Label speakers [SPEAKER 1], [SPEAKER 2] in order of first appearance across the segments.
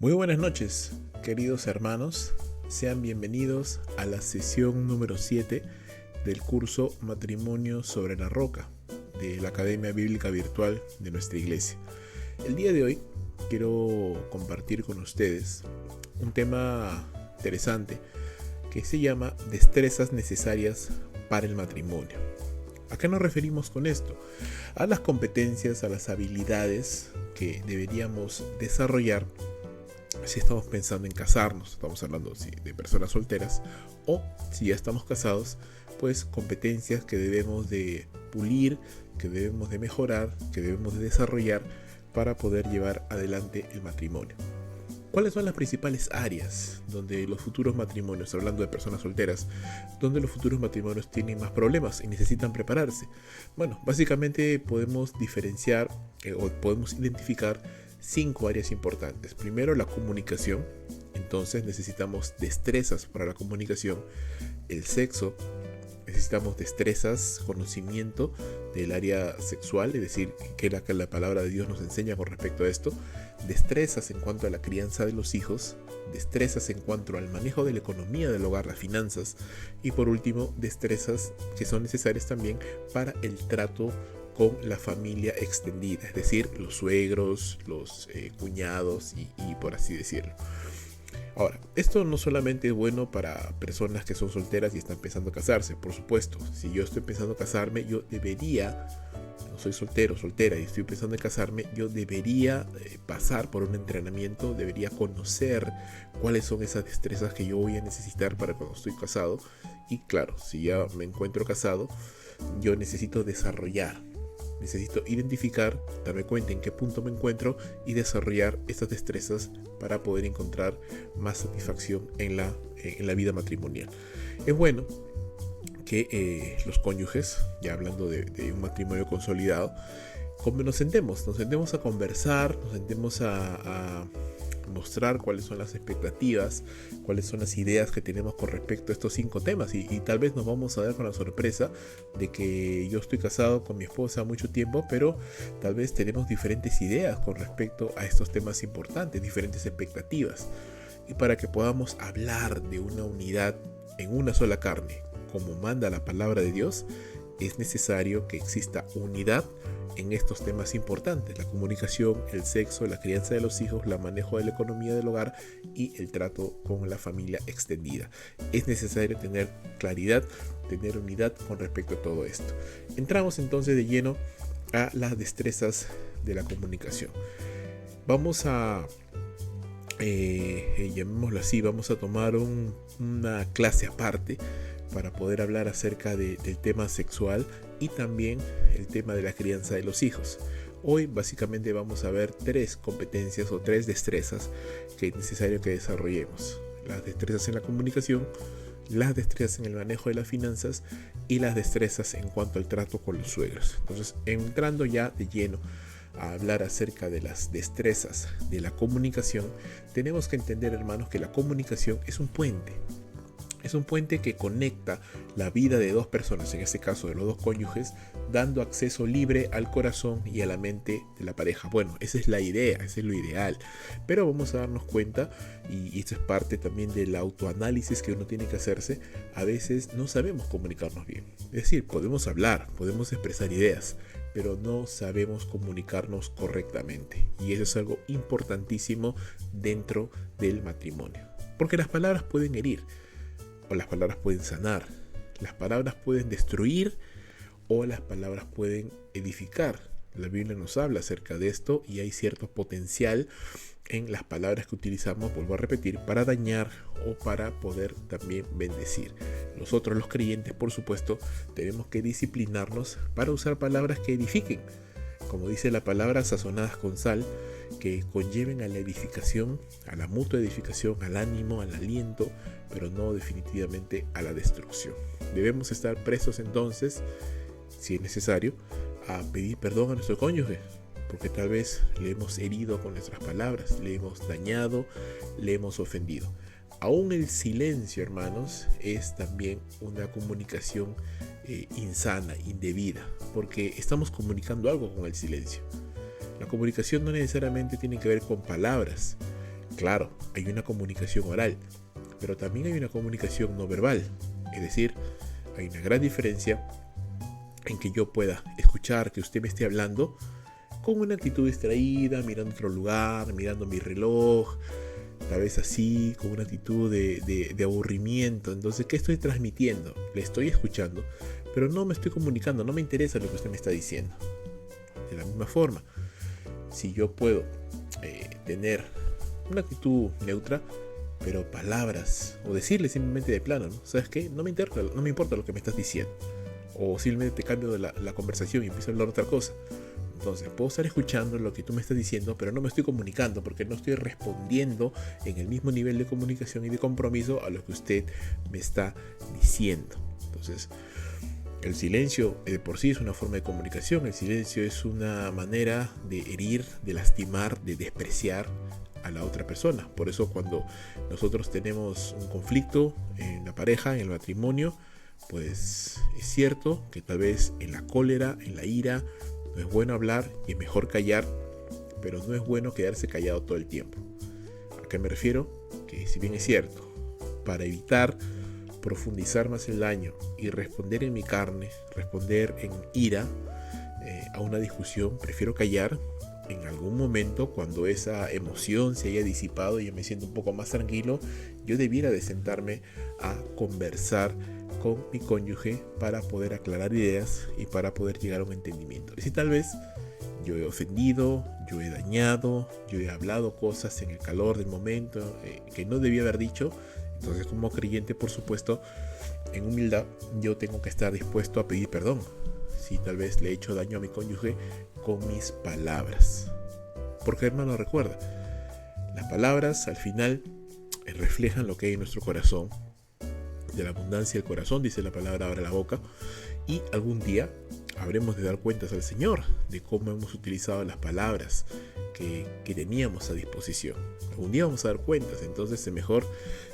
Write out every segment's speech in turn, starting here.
[SPEAKER 1] Muy buenas noches, queridos hermanos. Sean bienvenidos a la sesión número 7 del curso Matrimonio sobre la Roca de la Academia Bíblica Virtual de nuestra iglesia. El día de hoy quiero compartir con ustedes un tema interesante que se llama destrezas necesarias para el matrimonio. ¿A qué nos referimos con esto? A las competencias, a las habilidades que deberíamos desarrollar si estamos pensando en casarnos. Estamos hablando de personas solteras, o si ya estamos casados, pues competencias que debemos de pulir, que debemos de mejorar, que debemos de desarrollar para poder llevar adelante el matrimonio. ¿Cuáles son las principales áreas donde los futuros matrimonios, hablando de personas solteras, donde los futuros matrimonios tienen más problemas y necesitan prepararse? Bueno, básicamente podemos diferenciar o podemos identificar 5 áreas importantes. Primero, la comunicación. Entonces necesitamos destrezas para la comunicación. El sexo. Necesitamos destrezas, conocimiento del área sexual, es decir, que la palabra de Dios nos enseña con respecto a esto. Destrezas en cuanto a la crianza de los hijos. Destrezas en cuanto al manejo de la economía del hogar, las finanzas. Y por último, destrezas que son necesarias también para el trato con la familia extendida, es decir, los suegros, los cuñados y por así decirlo. Ahora, esto no solamente es bueno para personas que son solteras y están pensando casarse, por supuesto. Si yo estoy pensando casarme, yo debería, no soy soltero, soltera y estoy pensando en casarme, yo debería pasar por un entrenamiento, debería conocer cuáles son esas destrezas que yo voy a necesitar para cuando estoy casado. Y claro, si ya me encuentro casado, yo necesito desarrollar. Necesito identificar, darme cuenta en qué punto me encuentro y desarrollar estas destrezas para poder encontrar más satisfacción en la vida matrimonial. Es bueno que los cónyuges, ya hablando de un matrimonio consolidado, como nos sentemos a conversar, nos sentemos a mostrar cuáles son las expectativas, cuáles son las ideas que tenemos con respecto a estos 5 temas y tal vez nos vamos a dar con la sorpresa de que yo estoy casado con mi esposa mucho tiempo, pero tal vez tenemos diferentes ideas con respecto a estos temas importantes, diferentes expectativas, y para que podamos hablar de una unidad en una sola carne, como manda la palabra de Dios, es necesario que exista unidad en estos temas importantes: la comunicación, el sexo, la crianza de los hijos, el manejo de la economía del hogar y el trato con la familia extendida. Es necesario tener claridad, tener unidad con respecto a todo esto. Entramos entonces de lleno a las destrezas de la comunicación. Vamos a, llamémoslo así, vamos a tomar una clase aparte para poder hablar acerca del tema sexual y también el tema de la crianza de los hijos. Hoy básicamente vamos a ver 3 competencias o 3 destrezas que es necesario que desarrollemos: las destrezas en la comunicación, las destrezas en el manejo de las finanzas y las destrezas en cuanto al trato con los suegros. Entonces, entrando ya de lleno a hablar acerca de las destrezas de la comunicación, tenemos que entender, hermanos, que la comunicación es un puente. Es un puente que conecta la vida de 2 personas, en este caso de los 2 cónyuges, dando acceso libre al corazón y a la mente de la pareja. Bueno, esa es la idea, ese es lo ideal. Pero vamos a darnos cuenta, y esto es parte también del autoanálisis que uno tiene que hacerse, a veces no sabemos comunicarnos bien. Es decir, podemos hablar, podemos expresar ideas, pero no sabemos comunicarnos correctamente. Y eso es algo importantísimo dentro del matrimonio. Porque las palabras pueden herir, o las palabras pueden sanar, las palabras pueden destruir o las palabras pueden edificar. La Biblia nos habla acerca de esto y hay cierto potencial en las palabras que utilizamos, vuelvo a repetir, para dañar o para poder también bendecir. Nosotros los creyentes, por supuesto, tenemos que disciplinarnos para usar palabras que edifiquen, como dice la palabra, sazonadas con sal, que conlleven a la edificación, a la mutua edificación, al ánimo, al aliento, pero no definitivamente a la destrucción. Debemos estar presos entonces, si es necesario, a pedir perdón a nuestro cónyuge, porque tal vez le hemos herido con nuestras palabras, le hemos dañado, le hemos ofendido. Aún el silencio, hermanos, es también una comunicación insana, indebida, porque estamos comunicando algo con el silencio. La comunicación no necesariamente tiene que ver con palabras. Claro, hay una comunicación oral, pero también hay una comunicación no verbal. Es decir, hay una gran diferencia en que yo pueda escuchar que usted me esté hablando con una actitud distraída, mirando otro lugar, mirando mi reloj, tal vez así, con una actitud de aburrimiento. Entonces, ¿qué estoy transmitiendo? Le estoy escuchando, pero no me estoy comunicando, no me interesa lo que usted me está diciendo. De la misma forma, si yo puedo tener una actitud neutra, pero palabras, o decirle simplemente de plano, ¿no? ¿Sabes qué? No me importa lo que me estás diciendo. O simplemente te cambio de la conversación y empiezo a hablar otra cosa. Entonces, puedo estar escuchando lo que tú me estás diciendo, pero no me estoy comunicando porque no estoy respondiendo en el mismo nivel de comunicación y de compromiso a lo que usted me está diciendo. Entonces, el silencio de por sí es una forma de comunicación. El silencio es una manera de herir, de lastimar, de despreciar a la otra persona. Por eso cuando nosotros tenemos un conflicto en la pareja, en el matrimonio, pues es cierto que tal vez en la cólera, en la ira, no es bueno hablar y es mejor callar, pero no es bueno quedarse callado todo el tiempo. ¿A qué me refiero? Que si bien es cierto, para evitar profundizar más el daño y responder en mi carne, responder en ira a una discusión, prefiero callar. En algún momento, cuando esa emoción se haya disipado y yo me siento un poco más tranquilo, yo debiera de sentarme a conversar con mi cónyuge para poder aclarar ideas y para poder llegar a un entendimiento. Y si tal vez yo he ofendido, yo he dañado, yo he hablado cosas en el calor del momento que no debía haber dicho, entonces como creyente, por supuesto, en humildad, yo tengo que estar dispuesto a pedir perdón si tal vez le he hecho daño a mi cónyuge con mis palabras. Porque, hermano, recuerda, las palabras al final reflejan lo que hay en nuestro corazón. De la abundancia del corazón, dice la palabra, abre la boca. Y algún día habremos de dar cuentas al Señor de cómo hemos utilizado las palabras que teníamos a disposición. Algún día vamos a dar cuentas, entonces es mejor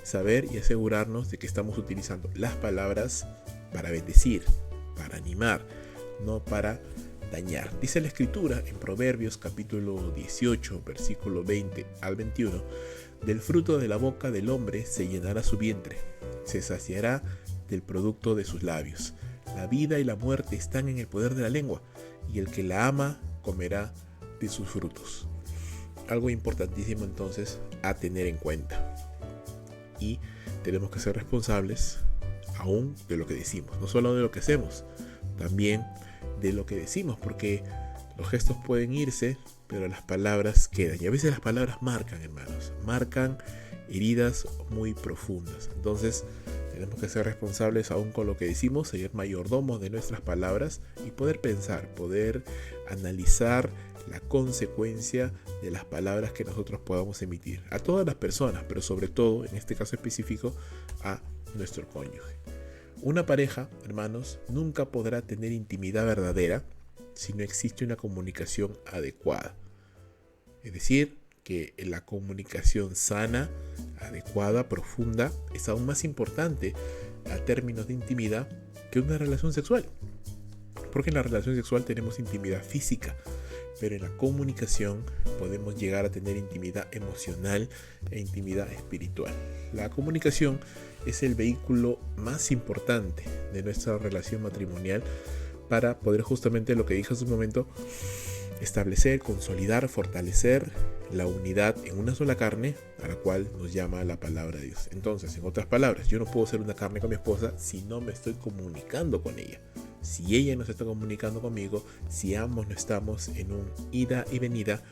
[SPEAKER 1] saber y asegurarnos de que estamos utilizando las palabras para bendecir, para animar, no para dañar. Dice la Escritura en Proverbios capítulo 18, versículo 20 al 21, del fruto de la boca del hombre se llenará su vientre, se saciará del producto de sus labios. La vida y la muerte están en el poder de la lengua, y el que la ama comerá de sus frutos. Algo importantísimo entonces a tener en cuenta. Y tenemos que ser responsables aún de lo que decimos, no solo de lo que hacemos, también de lo que decimos, porque los gestos pueden irse, pero las palabras quedan. Y a veces las palabras marcan, hermanos, marcan heridas muy profundas. Entonces tenemos que ser responsables aún con lo que decimos, ser mayordomos de nuestras palabras y poder pensar, poder analizar la consecuencia de las palabras que nosotros podamos emitir a todas las personas, pero sobre todo, en este caso específico, a nuestro cónyuge. Una pareja, hermanos, nunca podrá tener intimidad verdadera si no existe una comunicación adecuada. Es decir, que la comunicación sana, adecuada, profunda, es aún más importante a términos de intimidad que una relación sexual. Porque en la relación sexual tenemos intimidad física, pero en la comunicación podemos llegar a tener intimidad emocional e intimidad espiritual. La comunicación es el vehículo más importante de nuestra relación matrimonial para poder, justamente lo que dije hace un momento, establecer, consolidar, fortalecer la unidad en una sola carne a la cual nos llama la palabra de Dios. Entonces, en otras palabras, yo no puedo ser una carne con mi esposa si no me estoy comunicando con ella. Si ella no se está comunicando conmigo, si ambos no estamos en un ida y venida,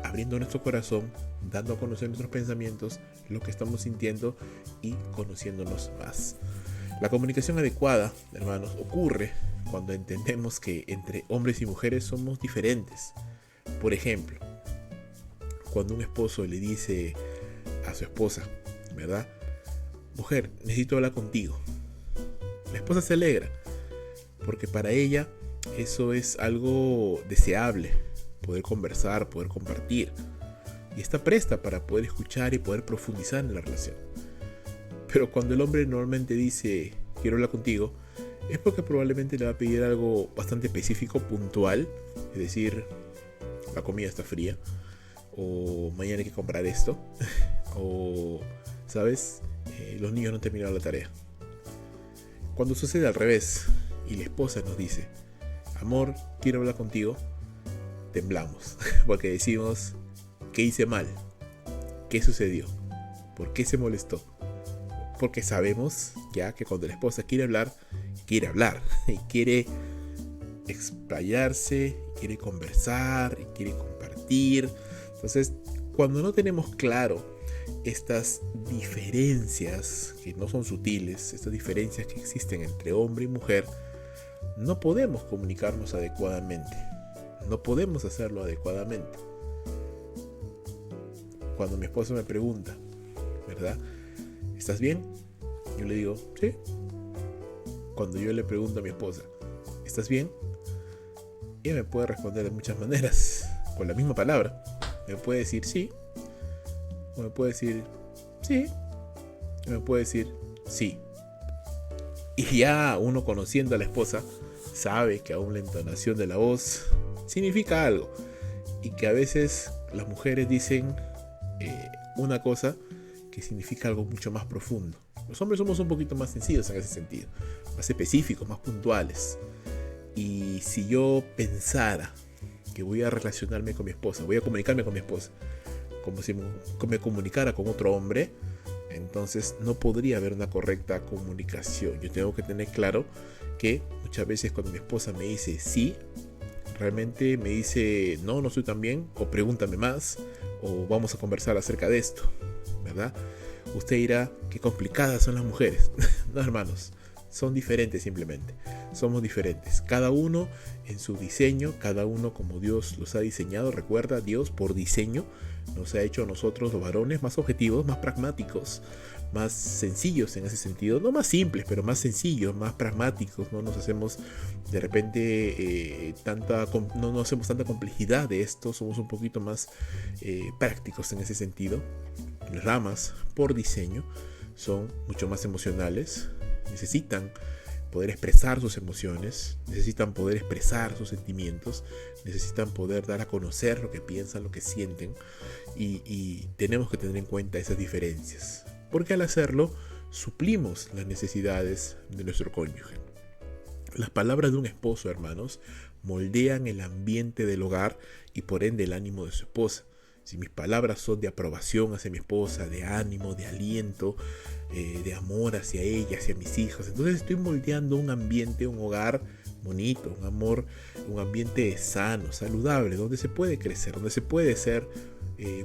[SPEAKER 1] abriendo nuestro corazón, dando a conocer nuestros pensamientos, lo que estamos sintiendo y conociéndonos más. La comunicación adecuada, hermanos, ocurre cuando entendemos que entre hombres y mujeres somos diferentes. Por ejemplo, cuando un esposo le dice a su esposa, ¿verdad? Mujer, necesito hablar contigo. La esposa se alegra, porque para ella eso es algo deseable, poder conversar, poder compartir, y está presta para poder escuchar y poder profundizar en la relación. Pero cuando el hombre normalmente dice quiero hablar contigo, es porque probablemente le va a pedir algo bastante específico, puntual, es decir, la comida está fría, o mañana hay que comprar esto, o, ¿sabes? Los niños no han terminado la tarea. Cuando sucede al revés y la esposa nos dice, amor, quiero hablar contigo, temblamos, porque decimos, ¿qué hice mal? ¿Qué sucedió? ¿Por qué se molestó? Porque sabemos ya que cuando la esposa quiere hablar y quiere explayarse, quiere conversar, y quiere compartir. Entonces, cuando no tenemos claro estas diferencias que no son sutiles, estas diferencias que existen entre hombre y mujer, no podemos comunicarnos adecuadamente, no podemos hacerlo adecuadamente. Cuando mi esposo me pregunta, ¿verdad? ¿Estás bien? Yo le digo, sí. Cuando yo le pregunto a mi esposa, ¿estás bien? Ella me puede responder de muchas maneras, con la misma palabra. Me puede decir sí, o me puede decir sí, o me puede decir sí. Y ya uno, conociendo a la esposa, sabe que aún la entonación de la voz significa algo, y que a veces las mujeres dicen una cosa que significa algo mucho más profundo. Los hombres somos un poquito más sencillos en ese sentido, más específicos, más puntuales. Y si yo pensara que voy a relacionarme con mi esposa, voy a comunicarme con mi esposa como si me comunicara con otro hombre, entonces no podría haber una correcta comunicación. Yo tengo que tener claro que muchas veces cuando mi esposa me dice sí, realmente me dice no, no estoy tan bien, o pregúntame más, o vamos a conversar acerca de esto, ¿verdad? Usted dirá, qué complicadas son las mujeres. No, hermanos, son diferentes simplemente. Somos diferentes. Cada uno en su diseño, cada uno como Dios los ha diseñado. Recuerda, Dios por diseño nos ha hecho a nosotros los varones más objetivos, más pragmáticos, más sencillos en ese sentido. No más simples, pero más sencillos, más pragmáticos. No nos hacemos de repente no hacemos tanta complejidad de esto. Somos un poquito más prácticos en ese sentido. Las damas, por diseño, son mucho más emocionales, necesitan poder expresar sus emociones, necesitan poder expresar sus sentimientos, necesitan poder dar a conocer lo que piensan, lo que sienten, y tenemos que tener en cuenta esas diferencias, porque al hacerlo suplimos las necesidades de nuestro cónyuge. Las palabras de un esposo, hermanos, moldean el ambiente del hogar y por ende el ánimo de su esposa. Si mis palabras son de aprobación hacia mi esposa, de ánimo, de aliento, de amor hacia ella, hacia mis hijos, entonces estoy moldeando un ambiente, un hogar bonito, un ambiente sano, saludable, donde se puede crecer, donde se puede ser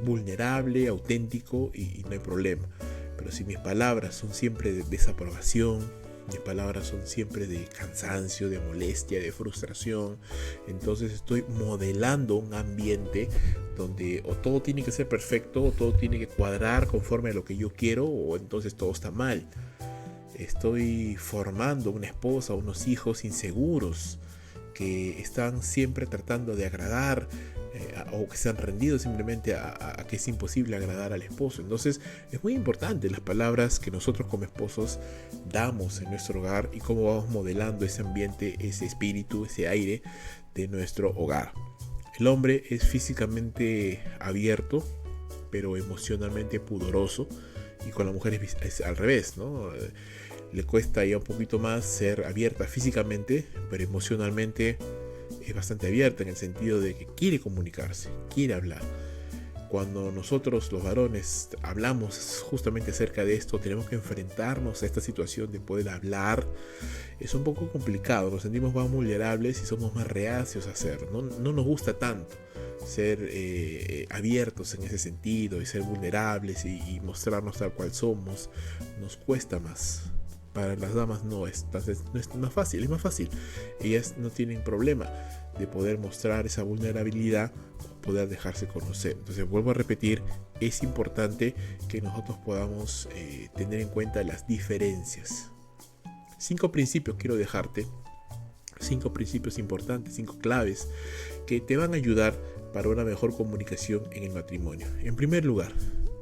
[SPEAKER 1] vulnerable, auténtico y no hay problema. Pero si mis palabras son siempre de desaprobación, mis palabras son siempre de cansancio, de molestia, de frustración, entonces estoy modelando un ambiente donde o todo tiene que ser perfecto, o todo tiene que cuadrar conforme a lo que yo quiero, o entonces todo está mal. Estoy formando una esposa, unos hijos inseguros que están siempre tratando de agradar, o que se han rendido simplemente a que es imposible agradar al esposo. Entonces es muy importante las palabras que nosotros como esposos damos en nuestro hogar y cómo vamos modelando ese ambiente, ese espíritu, ese aire de nuestro hogar. El hombre es físicamente abierto, pero emocionalmente pudoroso, y con la mujer es al revés, ¿no? Le cuesta ya un poquito más ser abierta físicamente, pero emocionalmente es bastante abierta en el sentido de que quiere comunicarse, quiere hablar. Cuando nosotros los varones hablamos justamente acerca de esto, tenemos que enfrentarnos a esta situación de poder hablar. Es un poco complicado, nos sentimos más vulnerables y somos más reacios a hacerlo. No nos gusta tanto ser abiertos en ese sentido y ser vulnerables y mostrarnos tal cual somos. Nos cuesta más. Para las damas no es más fácil, es más fácil. Ellas no tienen problema de poder mostrar esa vulnerabilidad o poder dejarse conocer. Entonces vuelvo a repetir, es importante que nosotros podamos tener en cuenta las diferencias. 5 principios quiero dejarte, 5 principios importantes, 5 claves que te van a ayudar para una mejor comunicación en el matrimonio. En primer lugar,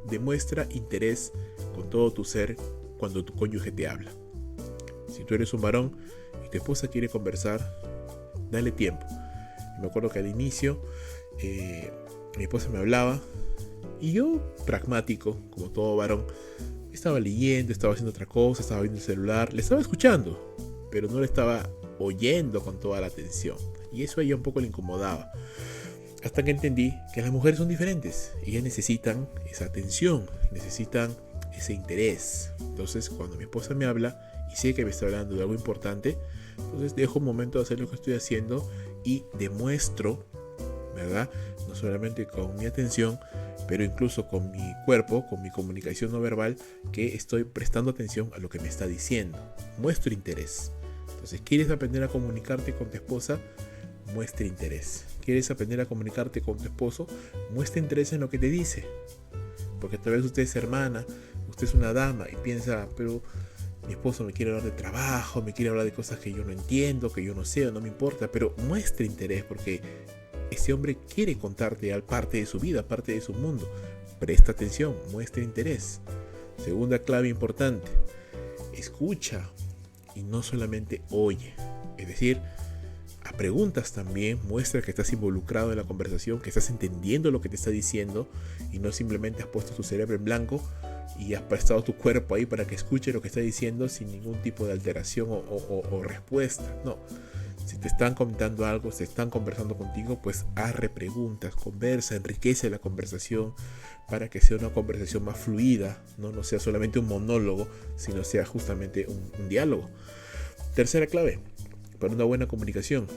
[SPEAKER 1] demuestra interés con todo tu ser cuando tu cónyuge te habla. Si tú eres un varón y tu esposa quiere conversar, dale tiempo. Me acuerdo que al inicio mi esposa me hablaba y yo, pragmático, como todo varón, estaba leyendo, estaba haciendo otra cosa, estaba viendo el celular, le estaba escuchando, pero no le estaba oyendo con toda la atención. Y eso a ella un poco le incomodaba. Hasta que entendí que las mujeres son diferentes. Ellas necesitan esa atención, necesitan ese interés. Entonces, cuando mi esposa me habla y sé que me está hablando de algo importante, entonces dejo un momento de hacer lo que estoy haciendo y demuestro, ¿verdad? No solamente con mi atención, pero incluso con mi cuerpo, con mi comunicación no verbal, que estoy prestando atención a lo que me está diciendo. Muestro interés. Entonces, ¿quieres aprender a comunicarte con tu esposa? Muestra interés. ¿Quieres aprender a comunicarte con tu esposo? Muestra interés en lo que te dice. Porque tal vez usted es hermana, usted es una dama y piensa, pero mi esposo me quiere hablar de trabajo, me quiere hablar de cosas que yo no entiendo, que yo no sé, no me importa, pero muestra interés porque ese hombre quiere contarte parte de su vida, parte de su mundo. Presta atención, muestra interés. Segunda clave importante, escucha y no solamente oye. Es decir, a preguntas también, muestra que estás involucrado en la conversación, que estás entendiendo lo que te está diciendo y no simplemente has puesto tu cerebro en blanco y has prestado tu cuerpo ahí para que escuche lo que está diciendo sin ningún tipo de alteración o respuesta. No, si te están comentando algo, si están conversando contigo, pues haz repreguntas, conversa, enriquece la conversación para que sea una conversación más fluida, no sea solamente un monólogo, sino sea justamente un diálogo. Tercera clave para una buena comunicación: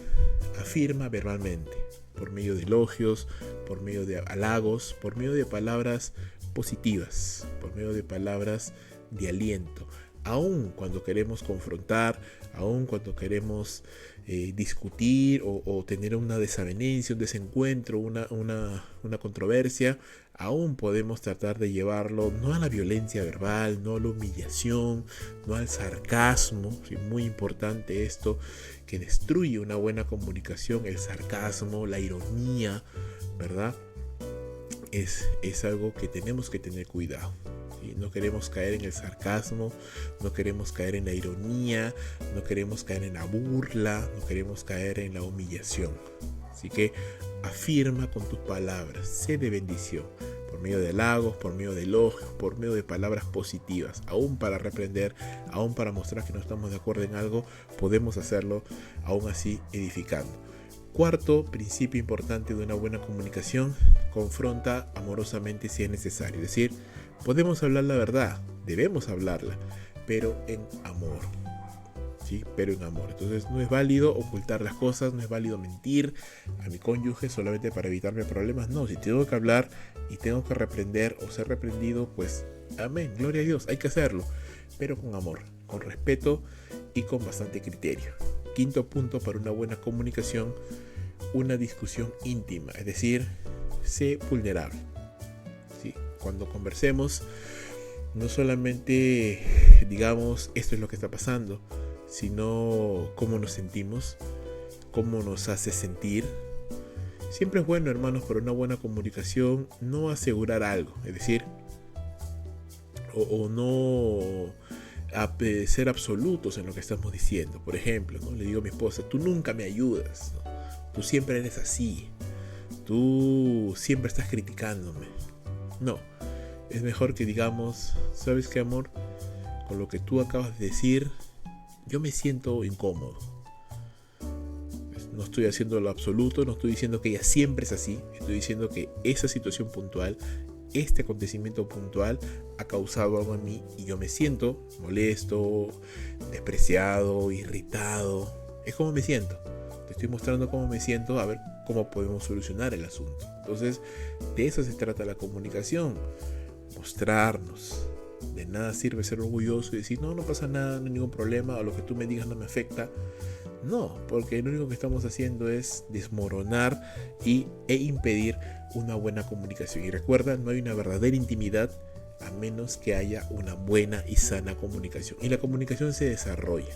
[SPEAKER 1] afirma verbalmente, por medio de elogios, por medio de halagos, por medio de palabras positivas, por medio de palabras de aliento. Aun cuando queremos confrontar, aun cuando queremos discutir o tener una desavenencia, un desencuentro, una controversia, aún podemos tratar de llevarlo no a la violencia verbal, no a la humillación, no al sarcasmo. Sí, muy importante esto, que destruye una buena comunicación, el sarcasmo, la ironía, ¿verdad? Es algo que tenemos que tener cuidado. ¿Sí? No queremos caer en el sarcasmo, no queremos caer en la ironía, no queremos caer en la burla, no queremos caer en la humillación. Así que afirma con tus palabras, sé de bendición, por medio de halagos, por medio de elogios, por medio de palabras positivas, aún para reprender, aún para mostrar que no estamos de acuerdo en algo, podemos hacerlo aún así edificando. Cuarto principio importante de una buena comunicación: confronta amorosamente si es necesario. Es decir, podemos hablar la verdad, debemos hablarla, pero en amor. ¿Sí? Pero en amor. Entonces no es válido ocultar las cosas, no es válido mentir a mi cónyuge solamente para evitarme problemas. No, si tengo que hablar y tengo que reprender o ser reprendido, pues amén, gloria a Dios, hay que hacerlo, pero con amor, con respeto y con bastante criterio. Quinto punto para una buena comunicación: una discusión íntima, es decir, sé vulnerable. ¿Sí? Cuando conversemos, no solamente digamos esto es lo que está pasando, sino cómo nos sentimos, cómo nos hace sentir. Siempre es bueno, hermanos, para una buena comunicación no asegurar algo, es decir, o no ser absolutos en lo que estamos diciendo. Por ejemplo, ¿no? Le digo a mi esposa: tú nunca me ayudas, ¿no? Tú siempre eres así, tú siempre estás criticándome. No, es mejor que digamos: ¿sabes qué, amor? Con lo que tú acabas de decir, yo me siento incómodo. No estoy haciendo lo absoluto, no estoy diciendo que ella siempre es así, estoy diciendo que esa situación puntual, este acontecimiento puntual ha causado algo en mí y yo me siento molesto, despreciado, irritado. Es como me siento. Te estoy mostrando cómo me siento, a ver cómo podemos solucionar el asunto. Entonces, de eso se trata la comunicación. Mostrarnos. De nada sirve ser orgulloso y decir: no pasa nada, no hay ningún problema, o lo que tú me digas no me afecta. No, porque lo único que estamos haciendo es desmoronar e impedir una buena comunicación. Y recuerda, no hay una verdadera intimidad a menos que haya una buena y sana comunicación. Y la comunicación se desarrolla.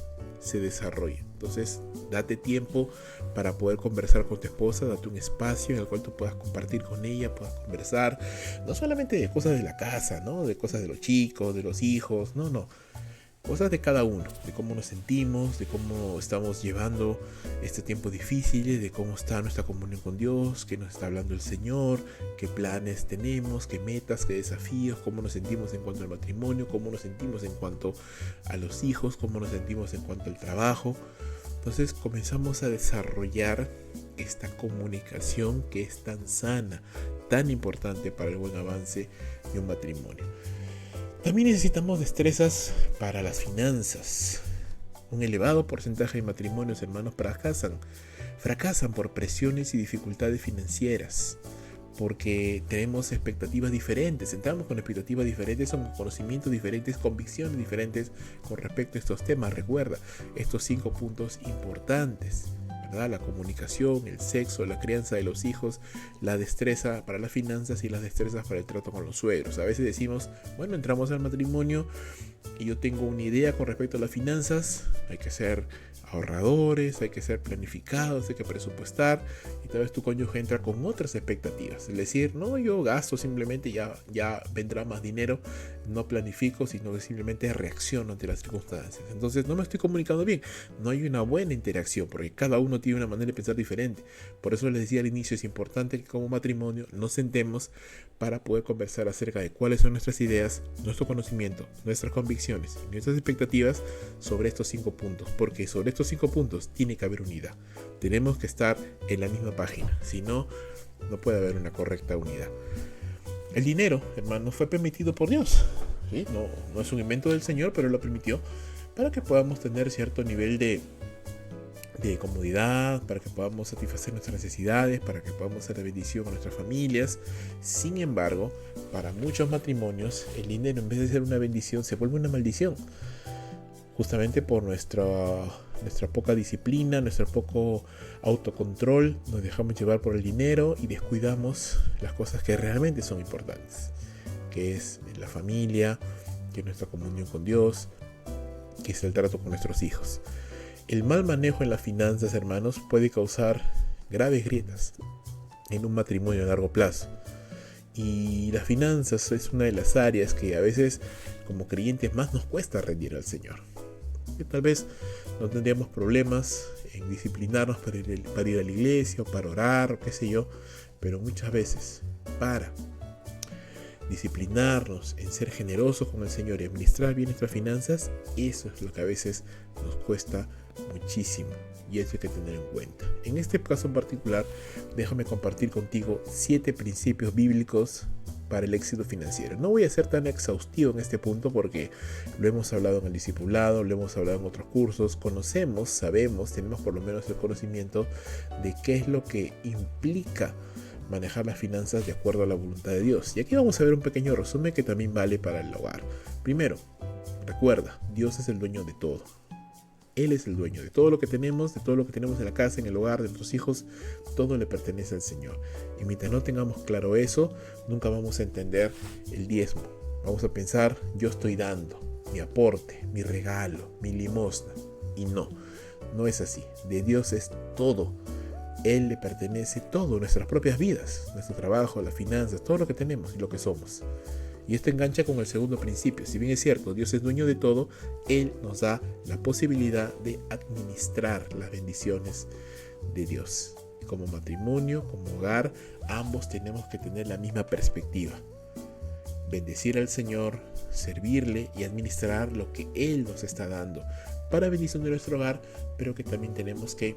[SPEAKER 1] Entonces, date tiempo para poder conversar con tu esposa, date un espacio en el cual tú puedas compartir con ella, puedas conversar, no solamente de cosas de la casa, ¿no? De cosas de los chicos, de los hijos, no. cosas de cada uno, de cómo nos sentimos, de cómo estamos llevando este tiempo difícil, de cómo está nuestra comunión con Dios, qué nos está hablando el Señor, qué planes tenemos, qué metas, qué desafíos, cómo nos sentimos en cuanto al matrimonio, cómo nos sentimos en cuanto a los hijos, cómo nos sentimos en cuanto al trabajo. Entonces comenzamos a desarrollar esta comunicación que es tan sana, tan importante para el buen avance de un matrimonio. También necesitamos destrezas para las finanzas. Un elevado porcentaje de matrimonios, hermanos, fracasan por presiones y dificultades financieras, porque tenemos expectativas diferentes, entramos con expectativas diferentes, con conocimientos diferentes, convicciones diferentes con respecto a estos temas. Recuerda estos 5 puntos importantes, ¿verdad? La comunicación, el sexo, la crianza de los hijos, la destreza para las finanzas y las destrezas para el trato con los suegros. A veces decimos, bueno, entramos al matrimonio y yo tengo una idea con respecto a las finanzas, hay que ser ahorradores, hay que ser planificados, hay que presupuestar, y tal vez tu cónyuge entra con otras expectativas, es decir, no, yo gasto simplemente, ya vendrá más dinero, no planifico, sino que simplemente reacciono ante las circunstancias. Entonces no me estoy comunicando bien, no hay una buena interacción, porque cada uno tiene una manera de pensar diferente. Por eso les decía al inicio, es importante que como matrimonio nos sentemos para poder conversar acerca de cuáles son nuestras ideas, nuestro conocimiento, nuestras convicciones y nuestras expectativas sobre estos 5 puntos, porque sobre estos 5 puntos tiene que haber unidad. Tenemos que estar en la misma página, si no, no puede haber una correcta unidad. El dinero, hermanos, fue permitido por Dios, ¿sí? No es un invento del Señor, pero lo permitió para que podamos tener cierto nivel de comodidad, para que podamos satisfacer nuestras necesidades, para que podamos ser de bendición a nuestras familias. Sin embargo, para muchos matrimonios, el dinero, en vez de ser una bendición, se vuelve una maldición, justamente por nuestra poca disciplina, nuestro poco autocontrol. Nos dejamos llevar por el dinero y descuidamos las cosas que realmente son importantes, que es la familia, que es nuestra comunión con Dios, que es el trato con nuestros hijos. El mal manejo en las finanzas, hermanos, puede causar graves grietas en un matrimonio a largo plazo. Y las finanzas es una de las áreas que a veces como creyentes más nos cuesta rendir al Señor. Que tal vez no tendríamos problemas en disciplinarnos para ir a la iglesia o para orar o qué sé yo, pero muchas veces para disciplinarnos en ser generosos con el Señor y administrar bien nuestras finanzas, eso es lo que a veces nos cuesta muchísimo, y eso hay que tener en cuenta. En este caso en particular, déjame compartir contigo 7 principios bíblicos para el éxito financiero. No voy a ser tan exhaustivo en este punto porque lo hemos hablado en el discipulado, lo hemos hablado en otros cursos, conocemos, sabemos, tenemos por lo menos el conocimiento de qué es lo que implica manejar las finanzas de acuerdo a la voluntad de Dios. Y aquí vamos a ver un pequeño resumen que también vale para el hogar. Primero, recuerda, Dios es el dueño de todo. Él es el dueño de todo lo que tenemos, de todo lo que tenemos en la casa, en el hogar, de nuestros hijos. Todo le pertenece al Señor. Y mientras no tengamos claro eso, nunca vamos a entender el diezmo. Vamos a pensar, yo estoy dando mi aporte, mi regalo, mi limosna. Y no es así. De Dios es todo. Él le pertenece todo, nuestras propias vidas, nuestro trabajo, las finanzas, todo lo que tenemos y lo que somos. Y esto engancha con el segundo principio. Si bien es cierto, Dios es dueño de todo, Él nos da la posibilidad de administrar las bendiciones de Dios. Como matrimonio, como hogar, ambos tenemos que tener la misma perspectiva. Bendecir al Señor, servirle y administrar lo que Él nos está dando para bendición de nuestro hogar, pero que también tenemos que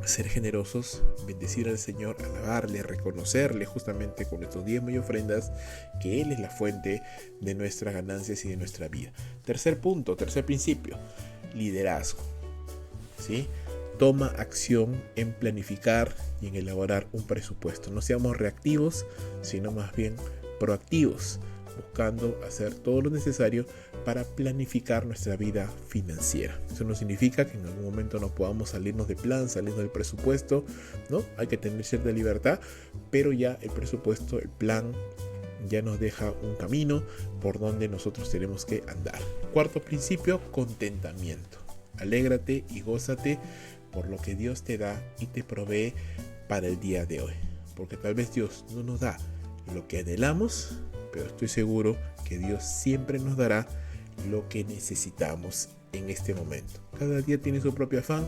[SPEAKER 1] ser generosos, bendecir al Señor, alabarle, reconocerle justamente con nuestros diezmos y ofrendas que Él es la fuente de nuestras ganancias y de nuestra vida. Tercer principio, liderazgo. ¿Sí? Toma acción en planificar y en elaborar un presupuesto. No seamos reactivos, sino más bien proactivos, buscando hacer todo lo necesario para planificar nuestra vida financiera. Eso no significa que en algún momento no podamos salirnos de plan, salirnos del presupuesto, ¿no? Hay que tener cierta libertad, pero ya el presupuesto, el plan, ya nos deja un camino por donde nosotros tenemos que andar. Cuarto principio, contentamiento. Alégrate y gózate por lo que Dios te da y te provee para el día de hoy. Porque tal vez Dios no nos da lo que anhelamos, pero estoy seguro que Dios siempre nos dará lo que necesitamos en este momento. Cada día tiene su propio afán.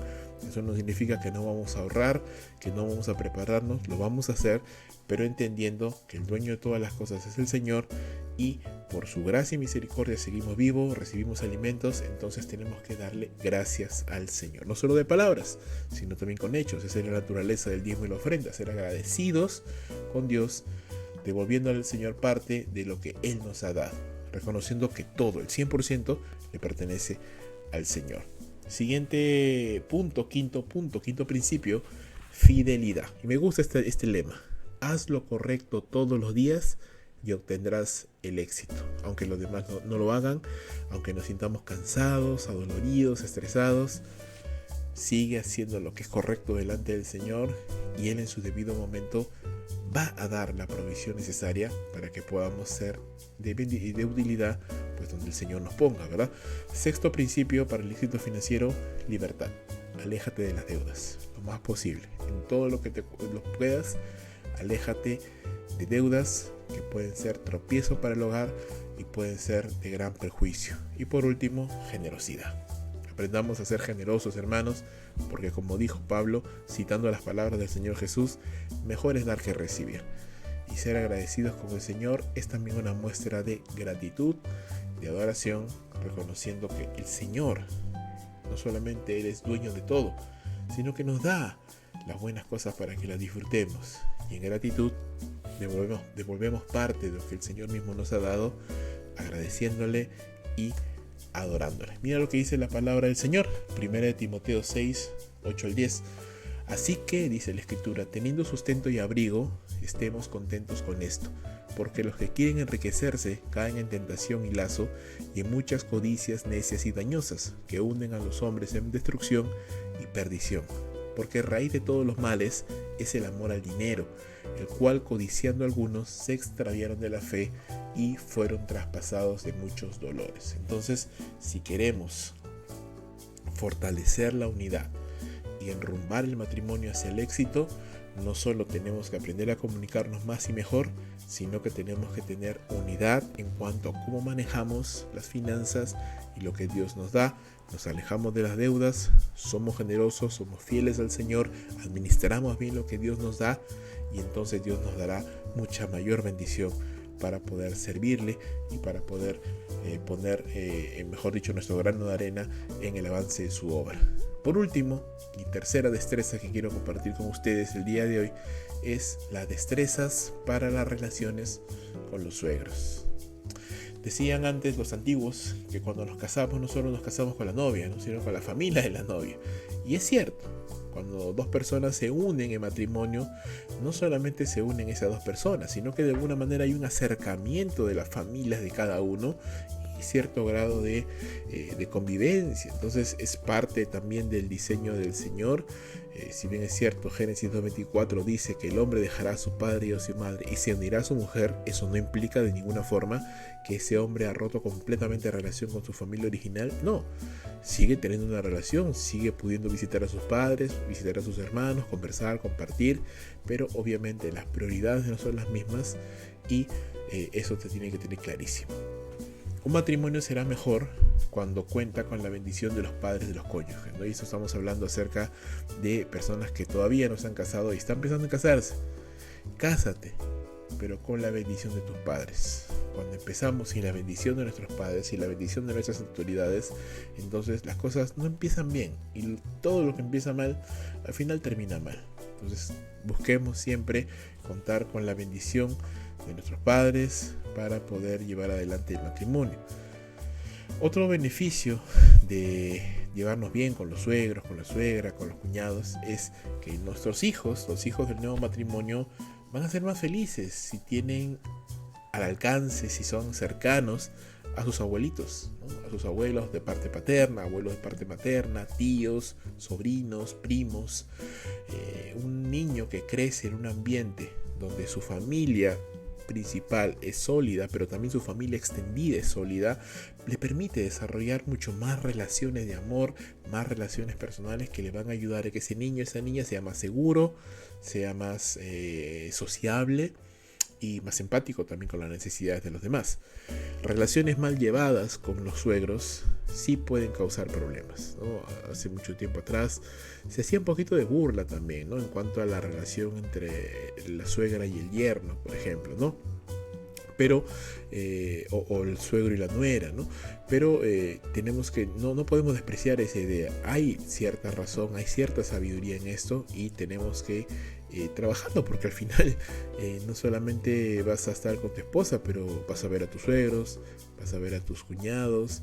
[SPEAKER 1] Eso no significa que no vamos a ahorrar, que no vamos a prepararnos, lo vamos a hacer, pero entendiendo que el dueño de todas las cosas es el Señor y por su gracia y misericordia seguimos vivos, recibimos alimentos, entonces tenemos que darle gracias al Señor. No solo de palabras, sino también con hechos. Esa es la naturaleza del diezmo y la ofrenda, ser agradecidos con Dios, devolviéndole al Señor parte de lo que Él nos ha dado, reconociendo que todo, el 100%, le pertenece al Señor. Siguiente punto, quinto principio, fidelidad. Y me gusta este lema: haz lo correcto todos los días y obtendrás el éxito. Aunque los demás no lo hagan, aunque nos sintamos cansados, adoloridos, estresados, sigue haciendo lo que es correcto delante del Señor y Él en su debido momento va a dar la provisión necesaria para que podamos ser de utilidad, pues donde el Señor nos ponga, ¿verdad? Sexto principio para el éxito financiero: libertad. Aléjate de las deudas lo más posible. En todo lo que lo puedas, aléjate de deudas que pueden ser tropiezo para el hogar y pueden ser de gran perjuicio. Y por último, generosidad. Aprendamos a ser generosos, hermanos, porque como dijo Pablo, citando las palabras del Señor Jesús, mejor es dar que recibir. Y ser agradecidos con el Señor es también una muestra de gratitud, de adoración, reconociendo que el Señor, no solamente Él es dueño de todo, sino que nos da las buenas cosas para que las disfrutemos. Y en gratitud devolvemos parte de lo que el Señor mismo nos ha dado, agradeciéndole y adorándole. Mira lo que dice la palabra del Señor, 1 Timoteo 6, 8 al 10. Así que, dice la Escritura, teniendo sustento y abrigo, estemos contentos con esto, porque los que quieren enriquecerse caen en tentación y lazo, y en muchas codicias necias y dañosas, que hunden a los hombres en destrucción y perdición. Porque raíz de todos los males es el amor al dinero, el cual codiciando algunos se extraviaron de la fe y fueron traspasados de muchos dolores. Entonces, si queremos fortalecer la unidad y enrumbar el matrimonio hacia el éxito, no solo tenemos que aprender a comunicarnos más y mejor, sino que tenemos que tener unidad en cuanto a cómo manejamos las finanzas y lo que Dios nos da. Nos alejamos de las deudas, somos generosos, somos fieles al Señor, administramos bien lo que Dios nos da y entonces Dios nos dará mucha mayor bendición para poder servirle y para poder poner, mejor dicho, nuestro grano de arena en el avance de su obra. Por último, y tercera destreza que quiero compartir con ustedes el día de hoy es las destrezas para las relaciones con los suegros. Decían antes los antiguos que cuando nos casamos no solo nos casamos con la novia, ¿no?, sino con la familia de la novia. Y es cierto, cuando dos personas se unen en matrimonio, no solamente se unen esas dos personas, sino que de alguna manera hay un acercamiento de las familias de cada uno y cierto grado de convivencia. Entonces es parte también del diseño del Señor. Si bien es cierto, Génesis 2:24 dice que el hombre dejará a su padre y a su madre y se unirá a su mujer, eso no implica de ninguna forma que ese hombre ha roto completamente relación con su familia original. No, sigue teniendo una relación, sigue pudiendo visitar a sus padres, visitar a sus hermanos, conversar, compartir, pero obviamente las prioridades no son las mismas y eso te tiene que tener clarísimo. Un matrimonio será mejor cuando cuenta con la bendición de los padres de los cónyuges, ¿no? Y eso estamos hablando acerca de personas que todavía no se han casado y están pensando en casarse. Cásate, pero con la bendición de tus padres. Cuando empezamos sin la bendición de nuestros padres y la bendición de nuestras autoridades, entonces las cosas no empiezan bien y todo lo que empieza mal al final termina mal. Entonces busquemos siempre contar con la bendición de nuestros padres para poder llevar adelante el matrimonio. Otro beneficio de llevarnos bien con los suegros, con la suegra, con los cuñados, es que nuestros hijos, los hijos del nuevo matrimonio, van a ser más felices si tienen al alcance, si son cercanos a sus abuelitos, ¿no?, a sus abuelos de parte paterna, abuelos de parte materna, tíos, sobrinos, primos. Un niño que crece en un ambiente donde su familia principal es sólida, pero también su familia extendida es sólida, le permite desarrollar mucho más relaciones de amor, más relaciones personales que le van a ayudar a que ese niño, esa niña sea más seguro, sea más sociable y más empático también con las necesidades de los demás. Relaciones mal llevadas con los suegros sí pueden causar problemas, ¿no? Hace mucho tiempo atrás se hacía un poquito de burla también, ¿no? En cuanto a la relación entre la suegra y el yerno, por ejemplo, ¿no? Pero o el suegro y la nuera, ¿no? Pero tenemos que no podemos despreciar esa idea. Hay cierta razón, hay cierta sabiduría en esto y tenemos que trabajarlo, porque al final no solamente vas a estar con tu esposa, pero vas a ver a tus suegros, vas a ver a tus cuñados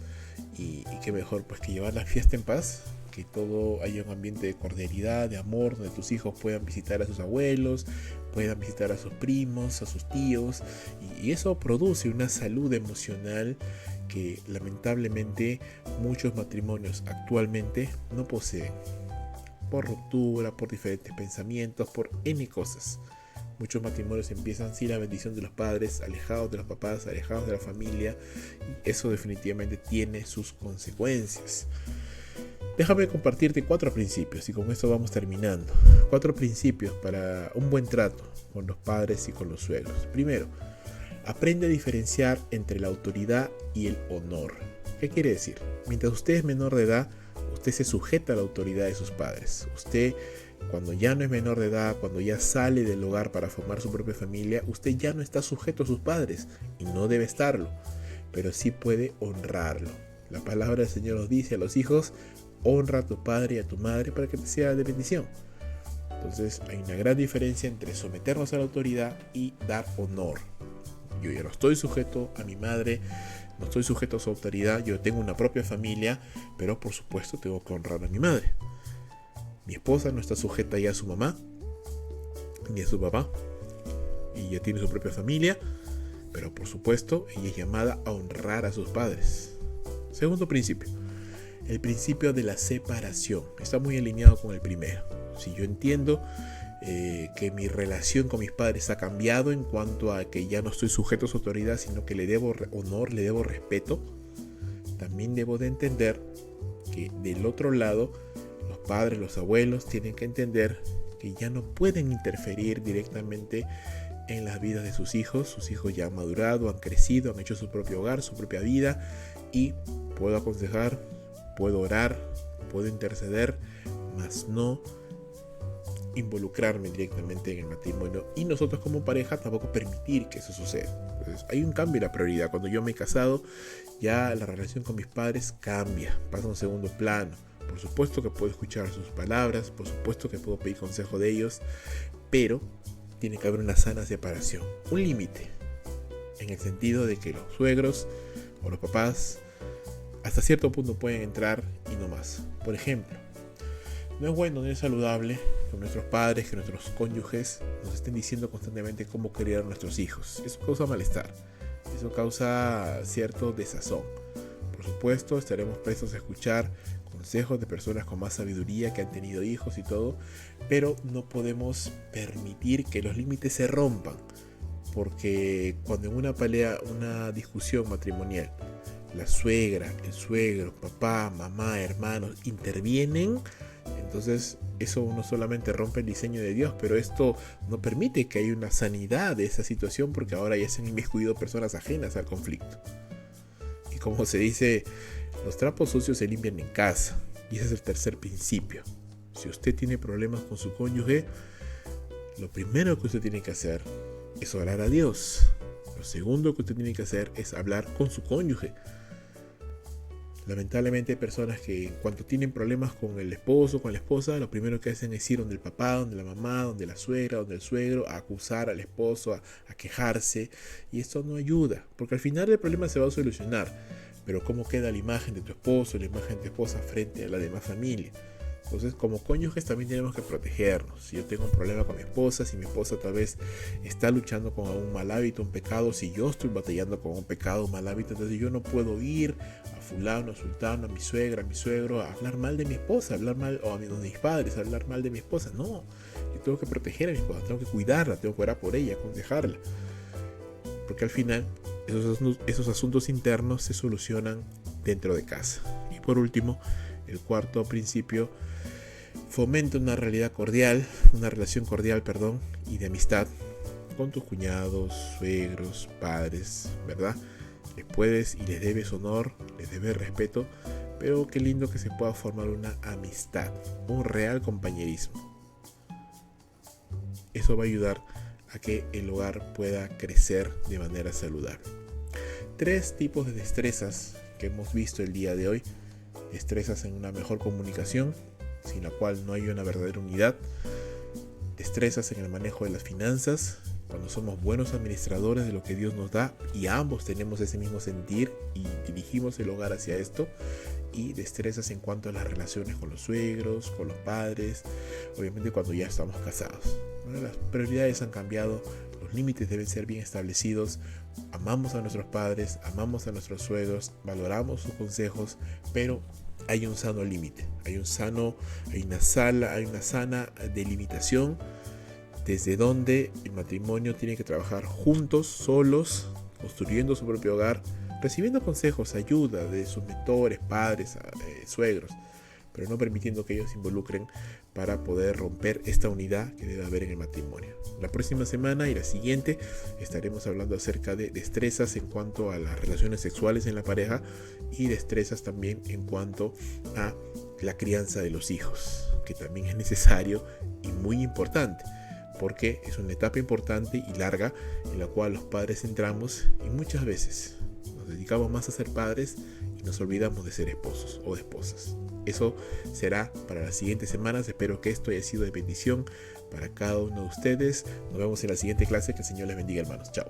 [SPEAKER 1] y qué mejor pues que llevar la fiesta en paz, que todo haya un ambiente de cordialidad, de amor, donde tus hijos puedan visitar a sus abuelos, puedan visitar a sus primos, a sus tíos, y eso produce una salud emocional que lamentablemente muchos matrimonios actualmente no poseen, por ruptura, por diferentes pensamientos, por N cosas. Muchos matrimonios empiezan sin la bendición de los padres, alejados de los papás, alejados de la familia, y eso definitivamente tiene sus consecuencias. Déjame compartirte 4 principios y con esto vamos terminando. 4 principios para un buen trato con los padres y con los suegros. Primero, aprende a diferenciar entre la autoridad y el honor. ¿Qué quiere decir? Mientras usted es menor de edad, usted se sujeta a la autoridad de sus padres. Usted, cuando ya no es menor de edad, cuando ya sale del hogar para formar su propia familia, usted ya no está sujeto a sus padres y no debe estarlo, pero sí puede honrarlo. La palabra del Señor nos dice a los hijos: honra a tu padre y a tu madre para que te sea de bendición. Entonces hay una gran diferencia entre someternos a la autoridad y dar honor. Yo ya no estoy sujeto a mi madre, no estoy sujeto a su autoridad, yo tengo una propia familia, pero por supuesto tengo que honrar a mi madre. Mi esposa no está sujeta ya a su mamá, ni a su papá, y ya tiene su propia familia, pero por supuesto ella es llamada a honrar a sus padres. Segundo principio, el principio de la separación. Está muy alineado con el primero. Si yo entiendo que mi relación con mis padres ha cambiado en cuanto a que ya no estoy sujeto a su autoridad, sino que le debo honor, le debo respeto, también debo de entender que del otro lado los padres, los abuelos tienen que entender que ya no pueden interferir directamente en las vidas de sus hijos. Sus hijos ya han madurado, han crecido, han hecho su propio hogar, su propia vida, y puedo aconsejar, puedo orar, puedo interceder, mas no involucrarme directamente en el matrimonio, y nosotros como pareja tampoco permitir que eso suceda. Entonces, hay un cambio en la prioridad. Cuando yo me he casado, ya la relación con mis padres cambia, pasa a un segundo plano. Por supuesto que puedo escuchar sus palabras, por supuesto que puedo pedir consejo de ellos, pero tiene que haber una sana separación, un límite, en el sentido de que los suegros o los papás hasta cierto punto pueden entrar y no más. Por ejemplo, no es bueno, no es saludable que nuestros padres, que nuestros cónyuges nos estén diciendo constantemente cómo criar a nuestros hijos. Eso causa malestar, eso causa cierto desazón. Por supuesto, estaremos prestos a escuchar consejos de personas con más sabiduría, que han tenido hijos y todo, pero no podemos permitir que los límites se rompan, porque cuando en una pelea, una discusión matrimonial, la suegra, el suegro, papá, mamá, hermanos intervienen, entonces eso no solamente rompe el diseño de Dios, pero esto no permite que haya una sanidad de esa situación, porque ahora ya se han inmiscuido personas ajenas al conflicto. Y como se dice, los trapos sucios se limpian en casa, y ese es el tercer principio. Si usted tiene problemas con su cónyuge, lo primero que usted tiene que hacer es orar a Dios. Lo segundo que usted tiene que hacer es hablar con su cónyuge. Lamentablemente hay personas que en cuanto tienen problemas con el esposo, con la esposa, lo primero que hacen es ir donde el papá, donde la mamá, donde la suegra, donde el suegro, a acusar al esposo, a quejarse, y esto no ayuda, porque al final el problema se va a solucionar, pero cómo queda la imagen de tu esposo, la imagen de tu esposa frente a la demás familia. Entonces, como cónyuges también tenemos que protegernos. Si yo tengo un problema con mi esposa, si mi esposa tal vez está luchando con un mal hábito, un pecado, si yo estoy batallando con un pecado, un mal hábito, entonces yo no puedo ir a fulano, a sultano, a mi suegra, a mi suegro, a hablar mal de mi esposa, hablar mal, o a mis padres, a hablar mal de mi esposa. No, yo tengo que proteger a mi esposa, tengo que cuidarla, tengo que orar por ella, aconsejarla. Porque al final, esos asuntos internos se solucionan dentro de casa. Y por último, el cuarto principio: fomenta una relación cordial, y de amistad con tus cuñados, suegros, padres, ¿verdad? Les puedes y les debes honor, les debes respeto, pero qué lindo que se pueda formar una amistad, un real compañerismo. Eso va a ayudar a que el hogar pueda crecer de manera saludable. 3 tipos de destrezas que hemos visto el día de hoy. Destrezas en una mejor comunicación, sin la cual no hay una verdadera unidad. Destrezas en el manejo de las finanzas, cuando somos buenos administradores de lo que Dios nos da y ambos tenemos ese mismo sentir y dirigimos el hogar hacia esto. Y destrezas en cuanto a las relaciones con los suegros, con los padres, obviamente cuando ya estamos casados. Bueno, las prioridades han cambiado, los límites deben ser bien establecidos. Amamos a nuestros padres, amamos a nuestros suegros, valoramos sus consejos, pero hay un sano límite, hay una sana delimitación desde donde el matrimonio tiene que trabajar juntos, solos, construyendo su propio hogar, recibiendo consejos, ayuda de sus mentores, padres, suegros, pero no permitiendo que ellos se involucren para poder romper esta unidad que debe haber en el matrimonio. La próxima semana y la siguiente estaremos hablando acerca de destrezas en cuanto a las relaciones sexuales en la pareja y destrezas también en cuanto a la crianza de los hijos, que también es necesario y muy importante, porque es una etapa importante y larga en la cual los padres entramos y muchas veces nos dedicamos más a ser padres y nos olvidamos de ser esposos o esposas. Eso será para las siguientes semanas. Espero que esto haya sido de bendición para cada uno de ustedes. Nos vemos en la siguiente clase. Que el Señor les bendiga, hermanos. Chao.